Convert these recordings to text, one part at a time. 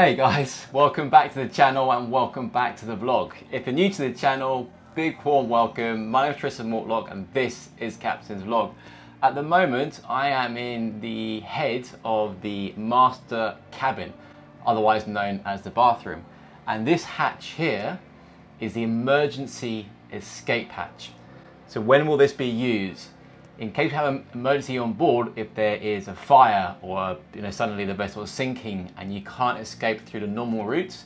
Hey guys, welcome back to the channel and welcome back to the vlog. If you're new to the channel, big warm welcome. My name is Tristan and this is Captain's Vlog. At the moment, I am in the head of the master cabin, otherwise known as the bathroom. And this hatch here is the emergency escape hatch. So when will this be used? In case you have an emergency on board, if there is a fire or suddenly the vessel is sinking and you can't escape through the normal routes,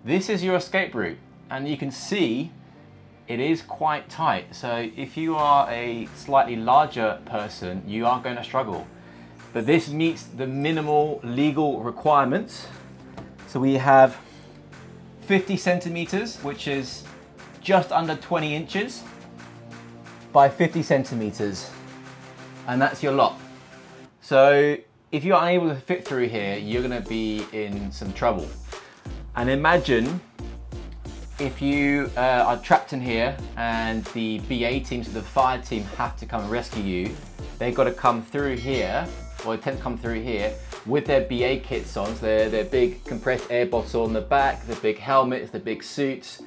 this is your escape route. And you can see it is quite tight. So if you are a slightly larger person, you are going to struggle. But this meets the minimal legal requirements. So we have 50 centimeters, which is just under 20 inches. By 50 centimeters, and that's your lot. So if you're unable to fit through here, you're going to be in some trouble. And imagine if you are trapped in here and the BA team, so the fire team, have to come and rescue you. They've got to come through here, or attempt to come through here with their BA kits on, so their big compressed air bottle on the back, the big helmets, the big suits,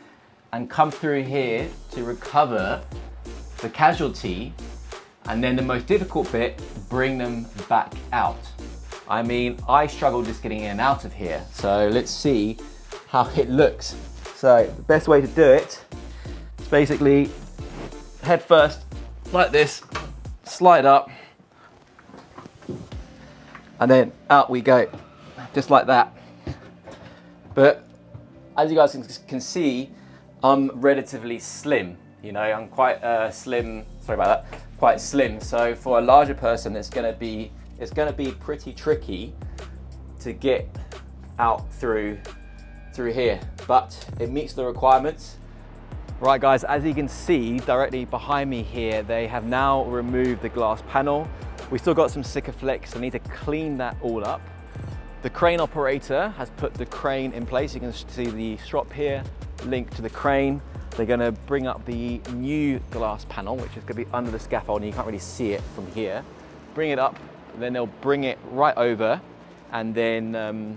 and come through here to recover the casualty, and then the most difficult bit, bring them back out. I mean, I struggle just getting in and out of here. So let's see how it looks. So the best way to do it is basically head first, like this, slide up, and then out we go, just like that. But as you guys can see, I'm relatively slim. I'm quite slim, sorry about that, quite slim. So for a larger person, it's gonna be pretty tricky to get out through here, but it meets the requirements. Right guys, as you can see directly behind me here, they have now removed the glass panel. We've still got some Sikaflex, I need to clean that all up. The crane operator has put the crane in place. You can see the strap here linked to the crane. They're going to bring up the new glass panel, which is going to be under the scaffold, and you can't really see it from here. Bring it up, and then they'll bring it right over, and then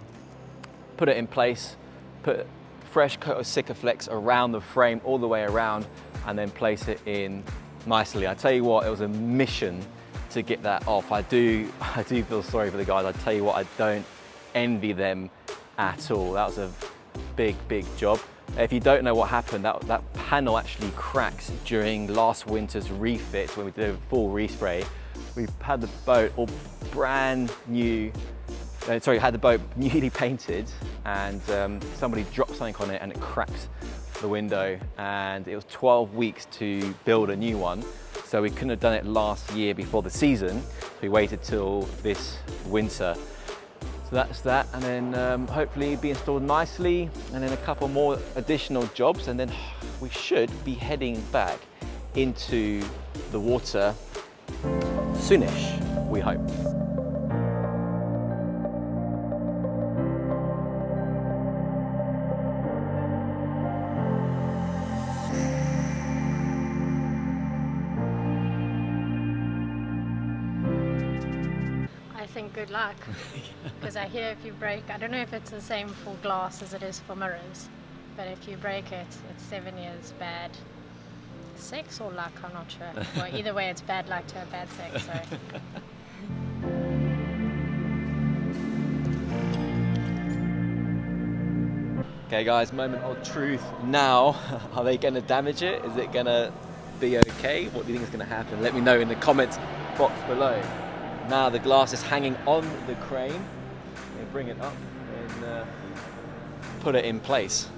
put it in place, put fresh coat of Sikaflex around the frame all the way around, and then place it in nicely. I tell you what, it was a mission to get that off. I do feel sorry for the guys. I tell you what, I don't envy them at all. That was a big job. If you don't know what happened, that panel actually cracked during last winter's refit when we did a full respray. We had the boat all brand new, had the boat newly painted, and somebody dropped something on it and it cracked the window, and it was 12 weeks to build a new one. So we couldn't have done it last year before the season. We waited till this winter. So that's that, and then hopefully be installed nicely, and then a couple more additional jobs, and then we should be heading back into the water soonish, we hope. I think good luck, because I hear if you break, I don't know if it's the same for glass as it is for mirrors, but if you break it, it's 7 years bad sex or luck, I'm not sure. Well, either way, it's bad luck to have bad sex, so. Okay guys, moment of truth now. Are they going to damage it? Is it going to be okay? What do you think is going to happen? Let me know in the comments box below. Now the glass is hanging on the crane. They bring it up and put it in place.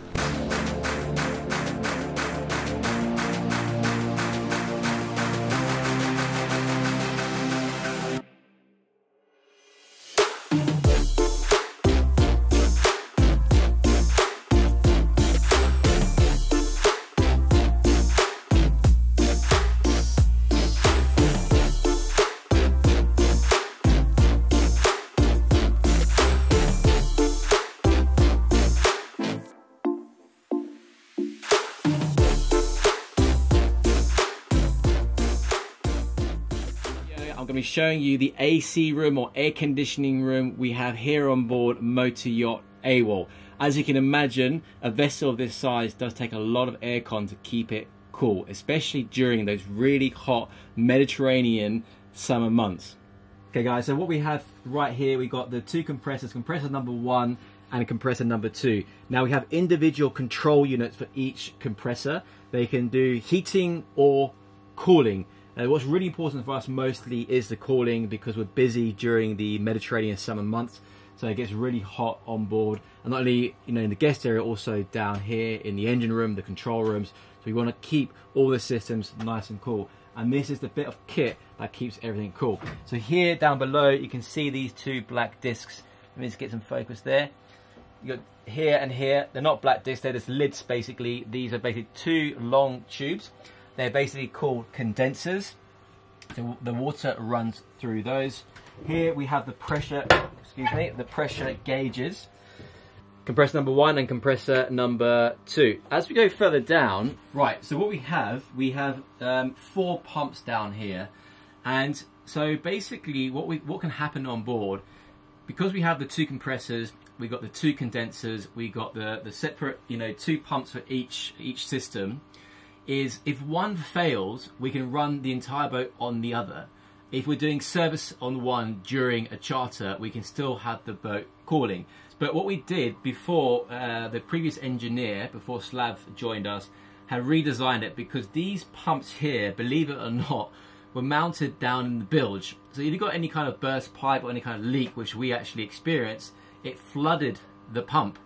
I'm going to be showing you the AC room or air conditioning room we have here on board Motor Yacht AWOL. As you can imagine, a vessel of this size does take a lot of aircon to keep it cool, especially during those really hot Mediterranean summer months. Okay guys, so what we have right here, we got the two compressors, compressor number 1 and compressor number 2. Now we have individual control units for each compressor. They can do heating or cooling. What's really important for us mostly is the cooling, because we're busy during the Mediterranean summer months, so it gets really hot on board, and not only in the guest area, also down here in the engine room, the control rooms. So we want to keep all the systems nice and cool, and this is the bit of kit that keeps everything cool. So here down below you can see these two black discs. Let me just get some focus there. You got here and here, they're not black discs, they're just lids basically. These are basically two long tubes. They're basically called condensers. So the water runs through those. Here we have the pressure, the pressure gauges. Compressor number 1 and compressor number 2. As we go further down, right, so what we have 4 pumps down here. And so basically what can happen on board, because we have the 2 compressors, we got the 2 condensers, we got the separate, 2 pumps for each system, is if one fails, we can run the entire boat on the other. If we're doing service on one during a charter, we can still have the boat cooling. But what we did before, the previous engineer, before Slav joined us, had redesigned it, because these pumps here, believe it or not, were mounted down in the bilge. So if you got any kind of burst pipe or any kind of leak, which we actually experienced, it flooded the pump,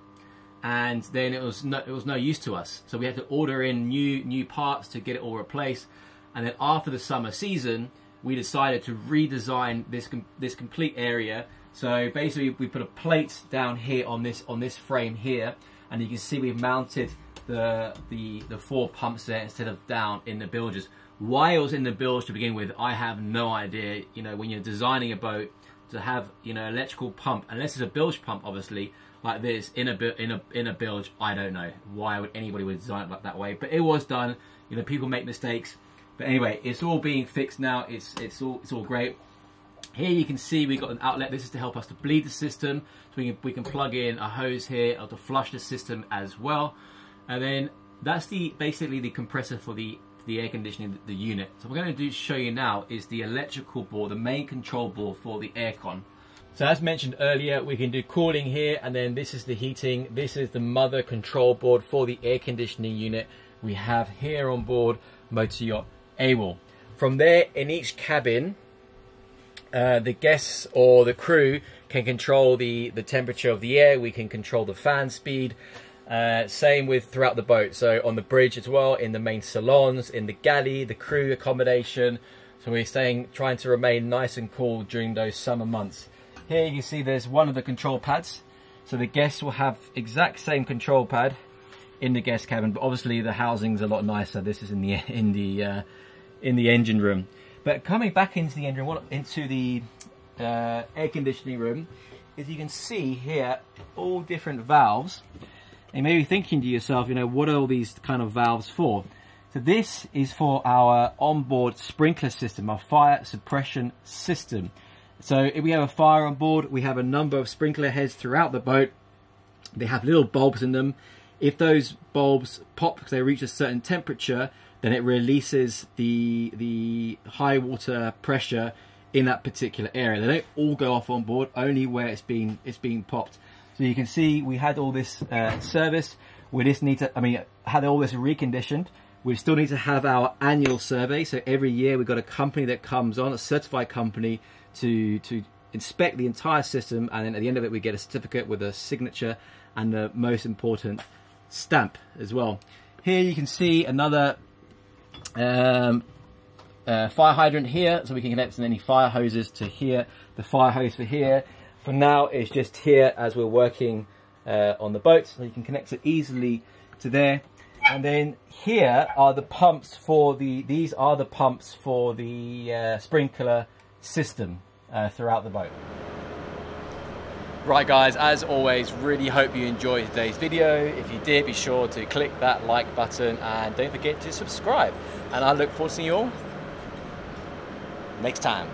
and then it was no use to us. So we had to order in new parts to get it all replaced. And then after the summer season, we decided to redesign this complete area. So basically we put a plate down here on this frame here, and you can see we've mounted the 4 pumps there instead of down in the bilges. Why it was in the bilge to begin with, I have no idea. When you're designing a boat, to have electrical pump, unless it's a bilge pump obviously like this in a bilge, I don't know why anybody would design it that way, but it was done. People make mistakes, but anyway, it's all being fixed now. It's all great. Here you can see we got an outlet. This is to help us to bleed the system, so we can plug in a hose here to flush the system as well. And then that's basically the compressor for the air conditioning, the unit. So what we're going to show you now is the electrical board, the main control board for the aircon. So as mentioned earlier, we can do cooling here, and then this is the heating. This is the mother control board for the air conditioning unit we have here on board Motor Yacht AWOL. From there, in each cabin, the guests or the crew can control the temperature of the air. We can control the fan speed. Same with throughout the boat, so on the bridge as well, in the main salons, in the galley, the crew accommodation. So we're trying to remain nice and cool during those summer months. Here you can see there's one of the control pads, so the guests will have exact same control pad in the guest cabin, but obviously the housing's a lot nicer. This is in the engine room. But coming back into the engine room, into the air conditioning room, is you can see here all different valves. And you may be thinking to yourself, what are all these kind of valves for? So this is for our onboard sprinkler system, our fire suppression system. So if we have a fire on board, we have a number of sprinkler heads throughout the boat. They have little bulbs in them. If those bulbs pop because they reach a certain temperature, then it releases the high water pressure in that particular area. They don't all go off on board, only where it's being popped. So you can see we had all this service. We just need to, had all this reconditioned. We still need to have our annual survey. So every year we've got a company that comes on, a certified company, to inspect the entire system, and then at the end of it we get a certificate with a signature and the most important stamp as well. Here you can see another fire hydrant here, so we can connect any fire hoses to here. The fire hose for here, for now, is just here as we're working on the boat, so you can connect it easily to there. And then here are the pumps for these are the pumps for the sprinkler system throughout the boat. Right guys, as always, really hope you enjoyed today's video. If you did, be sure to click that like button and don't forget to subscribe. And I look forward to seeing you all next time.